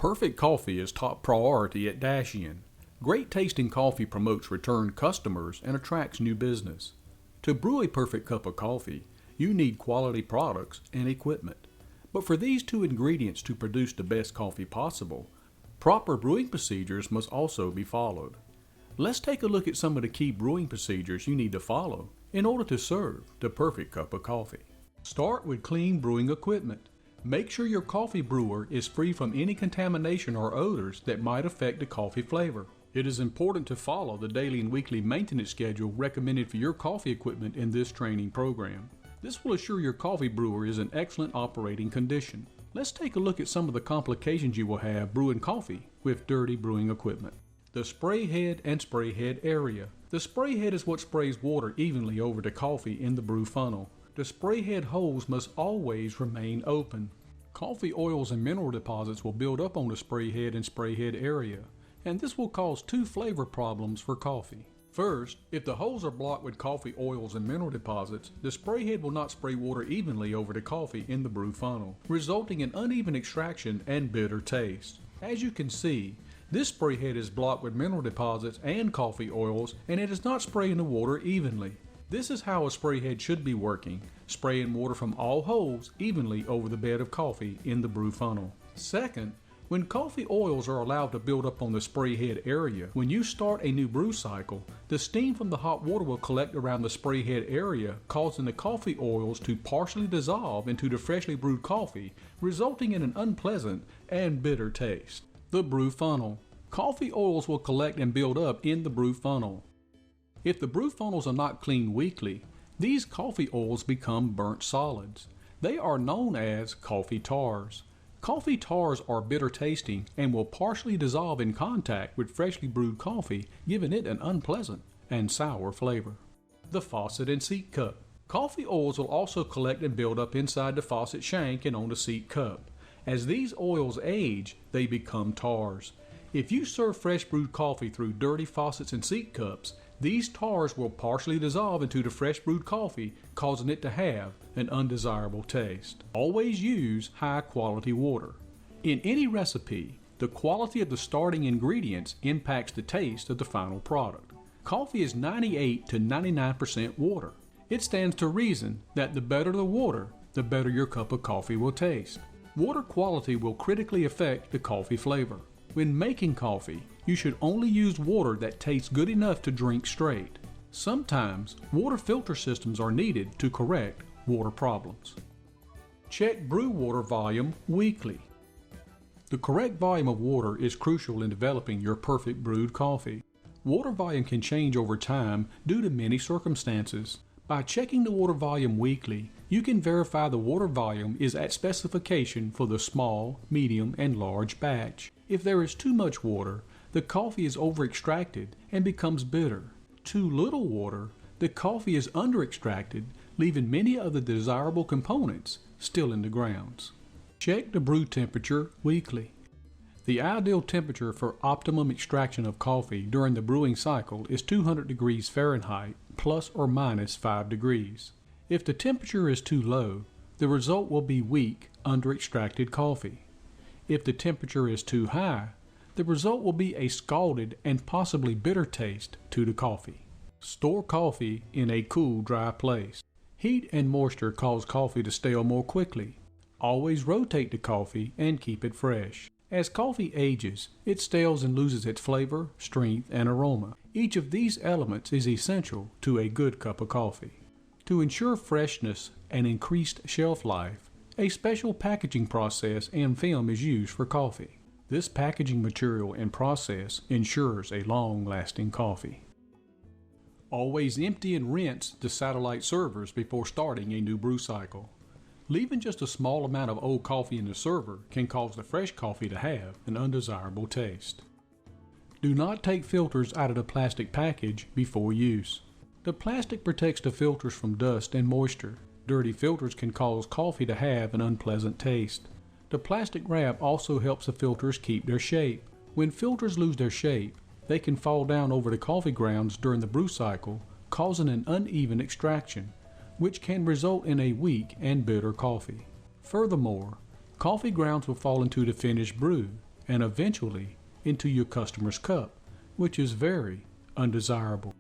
Perfect coffee is top priority at Dash In. Great tasting coffee promotes return customers and attracts new business. To brew a perfect cup of coffee, you need quality products and equipment. But for these two ingredients to produce the best coffee possible, proper brewing procedures must also be followed. Let's take a look at some of the key brewing procedures you need to follow in order to serve the perfect cup of coffee. Start with clean brewing equipment. Make sure your coffee brewer is free from any contamination or odors that might affect the coffee flavor. It is important to follow the daily and weekly maintenance schedule recommended for your coffee equipment in this training program. This will assure your coffee brewer is in excellent operating condition. Let's take a look at some of the complications you will have brewing coffee with dirty brewing equipment. The spray head and spray head area. The spray head is what sprays water evenly over the coffee in the brew funnel. The spray head holes must always remain open. Coffee oils and mineral deposits will build up on the spray head and spray head area, and this will cause two flavor problems for coffee. First, if the holes are blocked with coffee oils and mineral deposits, the spray head will not spray water evenly over the coffee in the brew funnel, resulting in uneven extraction and bitter taste. As you can see, this spray head is blocked with mineral deposits and coffee oils, and it is not spraying the water evenly. This is how a spray head should be working, spraying water from all holes evenly over the bed of coffee in the brew funnel. Second, when coffee oils are allowed to build up on the spray head area, when you start a new brew cycle, the steam from the hot water will collect around the spray head area, causing the coffee oils to partially dissolve into the freshly brewed coffee, resulting in an unpleasant and bitter taste. The brew funnel. Coffee oils will collect and build up in the brew funnel. If the brew funnels are not cleaned weekly, these coffee oils become burnt solids. They are known as coffee tars. Coffee tars are bitter tasting and will partially dissolve in contact with freshly brewed coffee, giving it an unpleasant and sour flavor. The faucet and seat cup. Coffee oils will also collect and build up inside the faucet shank and on the seat cup. As these oils age, they become tars. If you serve fresh brewed coffee through dirty faucets and seat cups, these tars will partially dissolve into the fresh brewed coffee, causing it to have an undesirable taste. Always use high quality water. In any recipe, the quality of the starting ingredients impacts the taste of the final product. Coffee is 98 to 99% water. It stands to reason that the better the water, the better your cup of coffee will taste. Water quality will critically affect the coffee flavor. When making coffee, you should only use water that tastes good enough to drink straight. Sometimes, water filter systems are needed to correct water problems. Check brew water volume weekly. The correct volume of water is crucial in developing your perfect brewed coffee. Water volume can change over time due to many circumstances. By checking the water volume weekly, you can verify the water volume is at specification for the small, medium, and large batch. If there is too much water, the coffee is over-extracted and becomes bitter. Too little water, the coffee is under-extracted, leaving many of the desirable components still in the grounds. Check the brew temperature weekly. The ideal temperature for optimum extraction of coffee during the brewing cycle is 200 degrees Fahrenheit plus or minus 5 degrees. If the temperature is too low, the result will be weak, under-extracted coffee. If the temperature is too high, the result will be a scalded and possibly bitter taste to the coffee. Store coffee in a cool, dry place. Heat and moisture cause coffee to stale more quickly. Always rotate the coffee and keep it fresh. As coffee ages, it stales and loses its flavor, strength, and aroma. Each of these elements is essential to a good cup of coffee. To ensure freshness and increased shelf life, a special packaging process and film is used for coffee. This packaging material and process ensures a long-lasting coffee. Always empty and rinse the satellite servers before starting a new brew cycle. Leaving just a small amount of old coffee in the server can cause the fresh coffee to have an undesirable taste. Do not take filters out of the plastic package before use. The plastic protects the filters from dust and moisture. Dirty filters can cause coffee to have an unpleasant taste. The plastic wrap also helps the filters keep their shape. When filters lose their shape, they can fall down over the coffee grounds during the brew cycle, causing an uneven extraction, which can result in a weak and bitter coffee. Furthermore, coffee grounds will fall into the finished brew, and eventually into your customer's cup, which is very undesirable.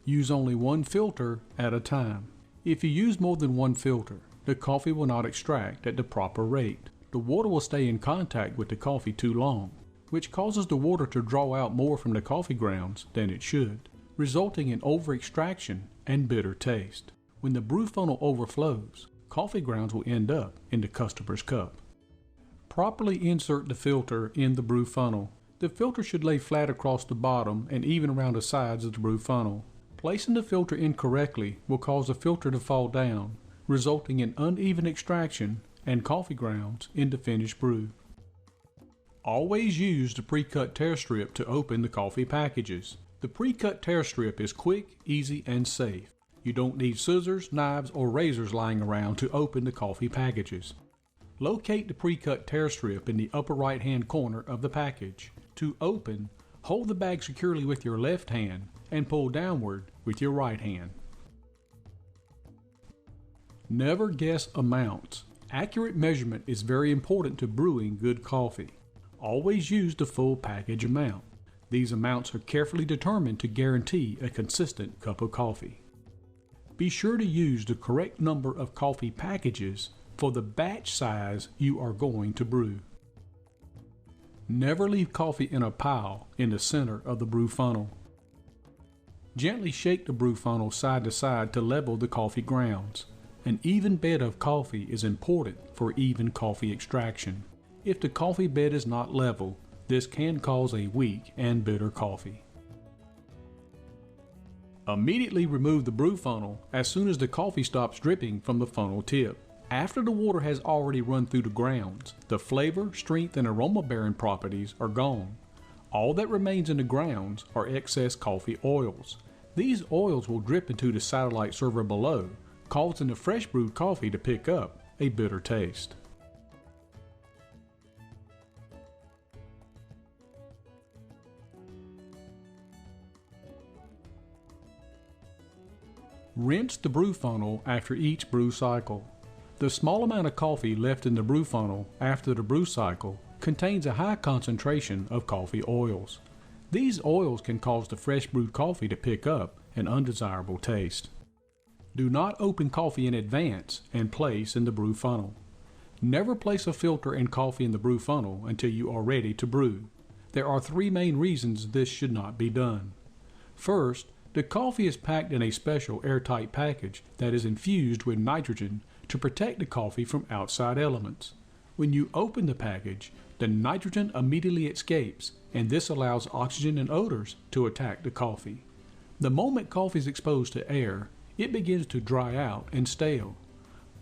Use only one filter at a time. If you use more than one filter, the coffee will not extract at the proper rate. The water will stay in contact with the coffee too long, which causes the water to draw out more from the coffee grounds than it should, resulting in over-extraction and bitter taste. When the brew funnel overflows, coffee grounds will end up in the customer's cup. Properly insert the filter in the brew funnel. The filter should lay flat across the bottom and even around the sides of the brew funnel. Placing the filter incorrectly will cause the filter to fall down, resulting in uneven extraction and coffee grounds in the finished brew. Always use the pre-cut tear strip to open the coffee packages. The pre-cut tear strip is quick, easy, and safe. You don't need scissors, knives, or razors lying around to open the coffee packages. Locate the pre-cut tear strip in the upper right-hand corner of the package. To open, hold the bag securely with your left hand and pull downward with your right hand. Never guess amounts. Accurate measurement is very important to brewing good coffee. Always use the full package amount. These amounts are carefully determined to guarantee a consistent cup of coffee. Be sure to use the correct number of coffee packages for the batch size you are going to brew. Never leave coffee in a pile in the center of the brew funnel. Gently shake the brew funnel side to side to level the coffee grounds. An even bed of coffee is important for even coffee extraction. If the coffee bed is not level, this can cause a weak and bitter coffee. Immediately remove the brew funnel as soon as the coffee stops dripping from the funnel tip. After the water has already run through the grounds, the flavor, strength, and aroma-bearing properties are gone. All that remains in the grounds are excess coffee oils. These oils will drip into the satellite server below, causing the fresh brewed coffee to pick up a bitter taste. Rinse the brew funnel after each brew cycle. The small amount of coffee left in the brew funnel after the brew cycle contains a high concentration of coffee oils. These oils can cause the fresh brewed coffee to pick up an undesirable taste. Do not open coffee in advance and place in the brew funnel. Never place a filter and coffee in the brew funnel until you are ready to brew. There are three main reasons this should not be done. First, the coffee is packed in a special airtight package that is infused with nitrogen to protect the coffee from outside elements. When you open the package, the nitrogen immediately escapes, and this allows oxygen and odors to attack the coffee. The moment coffee is exposed to air, it begins to dry out and stale.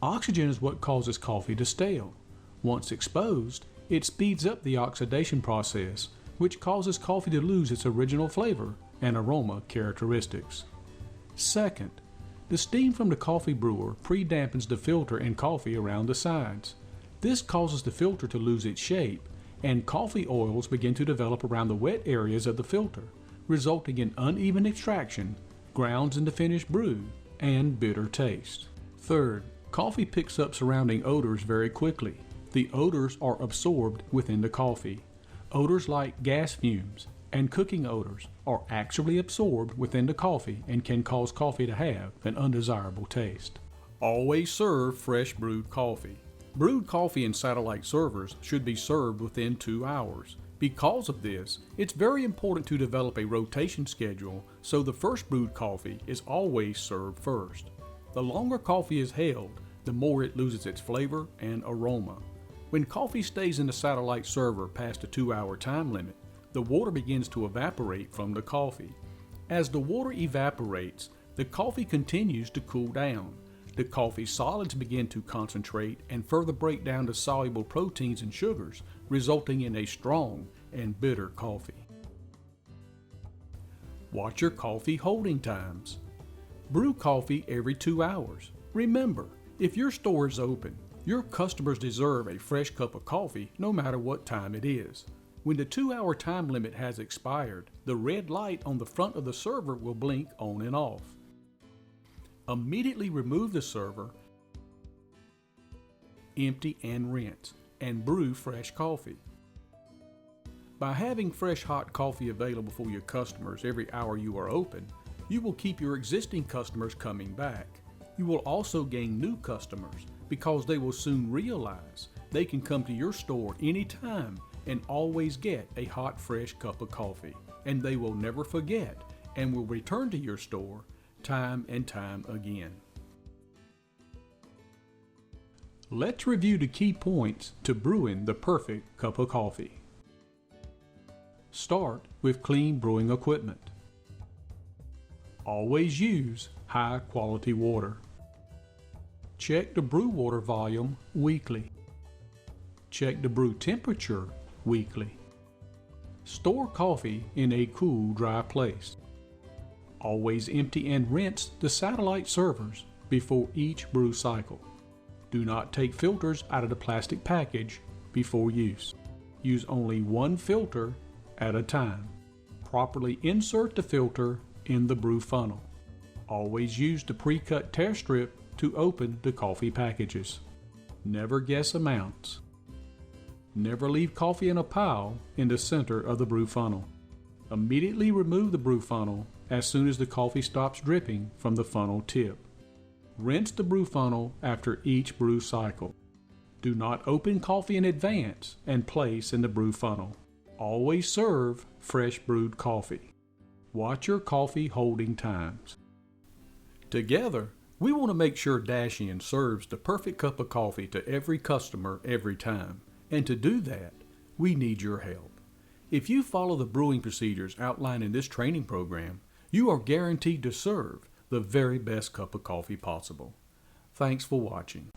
Oxygen is what causes coffee to stale. Once exposed, it speeds up the oxidation process, which causes coffee to lose its original flavor and aroma characteristics. Second, the steam from the coffee brewer pre-dampens the filter and coffee around the sides. This causes the filter to lose its shape, and coffee oils begin to develop around the wet areas of the filter, resulting in uneven extraction, grounds in the finished brew, and bitter taste. Third, coffee picks up surrounding odors very quickly. The odors are absorbed within the coffee. Odors like gas fumes and cooking odors are actually absorbed within the coffee and can cause coffee to have an undesirable taste. Always serve fresh brewed coffee. Brewed coffee in satellite servers should be served within 2 hours. Because of this, it's very important to develop a rotation schedule so the first brewed coffee is always served first. The longer coffee is held, the more it loses its flavor and aroma. When coffee stays in the satellite server past the 2-hour time limit, the water begins to evaporate from the coffee. As the water evaporates, the coffee continues to cool down. The coffee solids begin to concentrate and further break down to soluble proteins and sugars, resulting in a strong and bitter coffee. Watch your coffee holding times. Brew coffee every 2 hours. Remember, if your store is open, your customers deserve a fresh cup of coffee no matter what time it is. When the 2-hour time limit has expired, the red light on the front of the server will blink on and off. Immediately remove the server, empty and rinse, and brew fresh coffee. By having fresh hot coffee available for your customers every hour you are open, you will keep your existing customers coming back. You will also gain new customers because they will soon realize they can come to your store anytime and always get a hot, fresh cup of coffee. And they will never forget and will return to your store time and time again. Let's review the key points to brewing the perfect cup of coffee. Start with clean brewing equipment. Always use high quality water. Check the brew water volume weekly. Check the brew temperature weekly. Store coffee in a cool, dry place. Always empty and rinse the satellite servers before each brew cycle. Do not take filters out of the plastic package before use. Use only one filter at a time. Properly insert the filter in the brew funnel. Always use the pre-cut tear strip to open the coffee packages. Never guess amounts. Never leave coffee in a pile in the center of the brew funnel. Immediately remove the brew funnel as soon as the coffee stops dripping from the funnel tip. Rinse the brew funnel after each brew cycle. Do not open coffee in advance and place in the brew funnel. Always serve fresh brewed coffee. Watch your coffee holding times. Together, we want to make sure Dashian serves the perfect cup of coffee to every customer every time. And to do that, we need your help. If you follow the brewing procedures outlined in this training program, you are guaranteed to serve the very best cup of coffee possible. Thanks for watching.